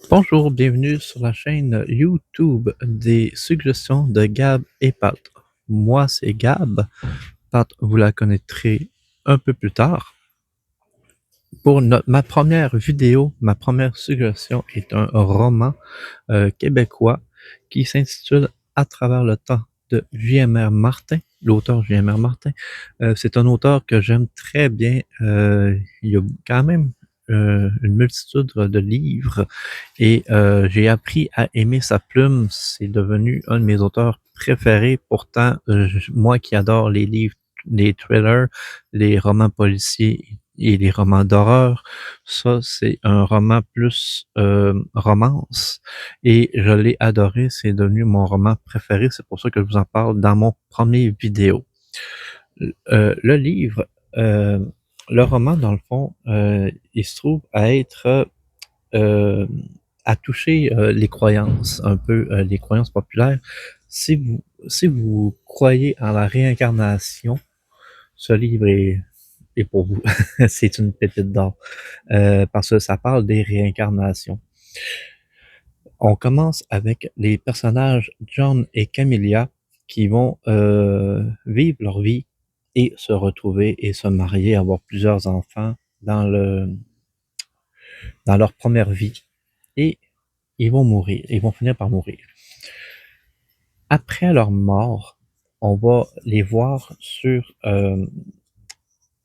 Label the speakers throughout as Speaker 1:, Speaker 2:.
Speaker 1: Bonjour, bienvenue sur la chaîne YouTube des suggestions de Gab et Pat. Moi, c'est Gab. Pat, vous la connaîtrez un peu plus tard. Pour ma première vidéo, ma première suggestion est un roman québécois qui s'intitule À travers le temps de J.M.R. Martin, l'auteur J.M.R. Martin. C'est un auteur que j'aime très bien. Il y a quand même une multitude de livres et j'ai appris à aimer sa plume. C'est devenu un de mes auteurs préférés. Pourtant, moi qui adore les livres, les thrillers, les romans policiers et les romans d'horreur, ça c'est un roman plus romance et je l'ai adoré. C'est devenu mon roman préféré. C'est pour ça que je vous en parle dans mon premier vidéo. Le livre, le roman dans le fond, il se trouve à être euh, à toucher les croyances, un peu les croyances populaires. Si vous croyez en la réincarnation, ce livre est pour vous. C'est une pépite d'or. Parce que ça parle des réincarnations. On commence avec les personnages John et Camilla qui vont vivre leur vie et se retrouver et se marier, avoir plusieurs enfants dans leur première vie. Et ils vont mourir, ils vont finir par mourir. Après leur mort, on va les voir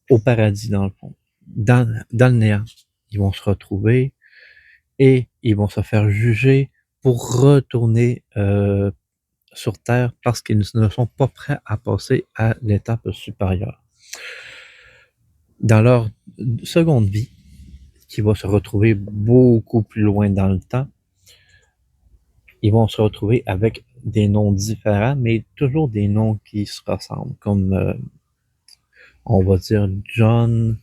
Speaker 1: au paradis, dans le fond, dans le néant. Ils vont se retrouver et ils vont se faire juger pour retourner sur Terre parce qu'ils ne sont pas prêts à passer à l'étape supérieure. Dans leur seconde vie, qui va se retrouver beaucoup plus loin dans le temps, ils vont se retrouver avec des noms différents, mais toujours des noms qui se ressemblent, comme on va dire John,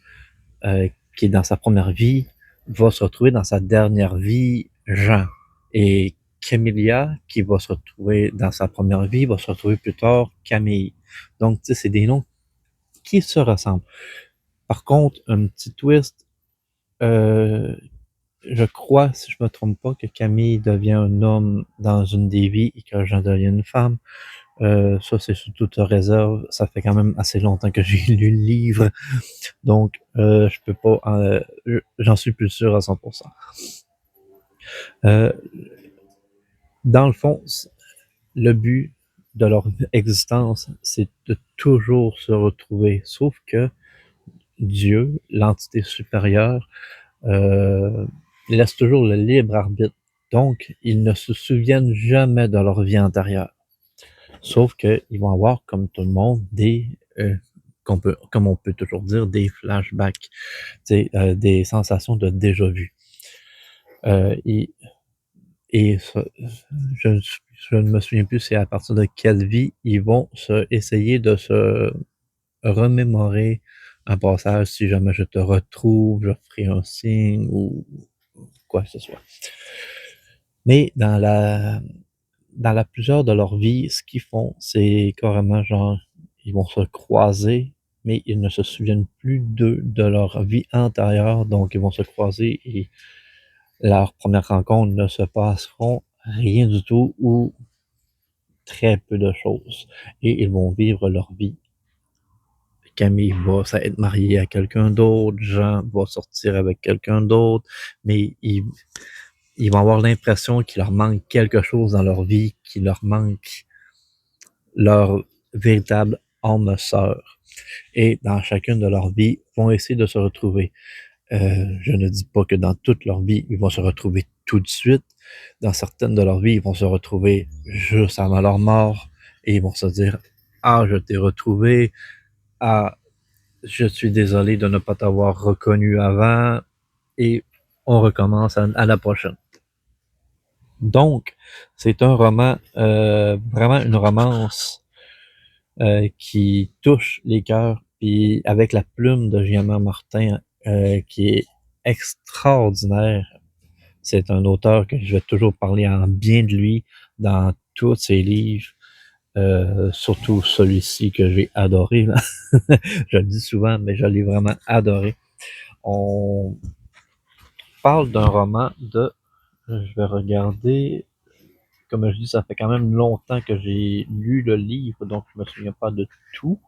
Speaker 1: qui est dans sa première vie, va se retrouver dans sa dernière vie Jean. Et Camilla, qui va se retrouver dans sa première vie, va se retrouver plus tard Camille. Donc, tu sais, c'est des noms qui se ressemblent. Par contre, un petit twist, euh, je crois, si je me trompe pas, que Camille devient un homme dans une des vies et que Jean devient une femme. Ça, c'est sous toute réserve. Ça fait quand même assez longtemps que j'ai lu le livre. Donc, je peux pas, j'en suis plus sûr à 100%. Euh, dans le fond, le but de leur existence, c'est de toujours se retrouver. Sauf que Dieu, l'entité supérieure, euh, laisse toujours le libre arbitre. Donc, ils ne se souviennent jamais de leur vie antérieure. Sauf qu'ils vont avoir, comme tout le monde, comme on peut toujours dire, des flashbacks, des sensations de déjà-vu. Et, je, je ne me souviens plus c'est à partir de quelle vie ils vont essayer de se remémorer un passage. Si jamais je te retrouve, je ferai un signe ou quoi que ce soit. Mais dans la plusieurs de leur vie, ce qu'ils font, c'est carrément genre, ils vont se croiser, mais ils ne se souviennent plus de leur vie antérieure, donc ils vont se croiser et leur première rencontre ne se passeront rien du tout ou très peu de choses. Et ils vont vivre leur vie. Camille va être mariée à quelqu'un d'autre, Jean va sortir avec quelqu'un d'autre, mais ils vont avoir l'impression qu'il leur manque quelque chose dans leur vie, qu'il leur manque leur véritable âme sœur. Et dans chacune de leurs vies, vont essayer de se retrouver. Je ne dis pas que dans toute leur vie, ils vont se retrouver tout de suite. Dans certaines de leurs vies, ils vont se retrouver juste avant leur mort et ils vont se dire ah, je t'ai retrouvé. Ah, je suis désolé de ne pas t'avoir reconnu avant. Et on recommence à la prochaine. Donc, c'est un roman, vraiment une romance qui touche les cœurs, puis avec la plume de J.M.R. Martin qui est extraordinaire. C'est un auteur que je vais toujours parler en bien de lui dans tous ses livres, surtout celui-ci que j'ai adoré. Là. Je le dis souvent, mais je l'ai vraiment adoré. On parle d'un roman de Je vais regarder. Comme je dis, ça fait quand même longtemps que j'ai lu le livre, donc je me souviens pas de tout.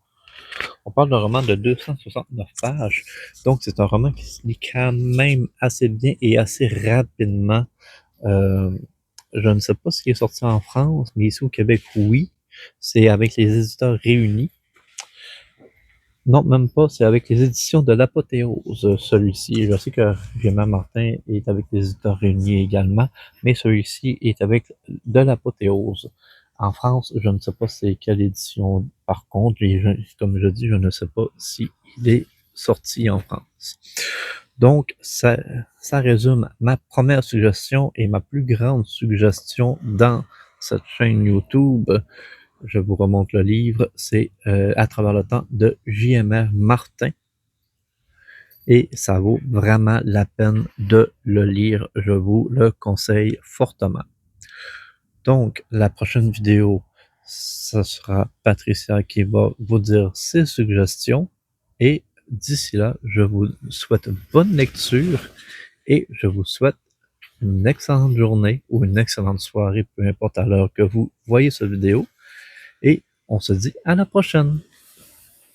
Speaker 1: On parle d'un roman de 269 pages, donc c'est un roman qui se lit quand même assez bien et assez rapidement. Je ne sais pas ce qui est sorti en France, mais ici au Québec, oui. C'est avec les éditeurs réunis. Non, même pas, c'est avec les éditions de l'Apothéose, celui-ci. Je sais que Gaiement Martin est avec les éditeurs réunis également, mais celui-ci est avec de l'Apothéose. En France, je ne sais pas c'est quelle édition par contre, et comme je dis, je ne sais pas s'il est sorti en France. Donc, ça résume ma première suggestion et ma plus grande suggestion dans cette chaîne YouTube. Je vous remonte le livre, c'est À travers le temps de J.M.R. Martin. Et ça vaut vraiment la peine de le lire. Je vous le conseille fortement. Donc, la prochaine vidéo, ce sera Patricia qui va vous dire ses suggestions. Et d'ici là, je vous souhaite bonne lecture et je vous souhaite une excellente journée ou une excellente soirée, peu importe à l'heure que vous voyez cette vidéo. Et on se dit à la prochaine!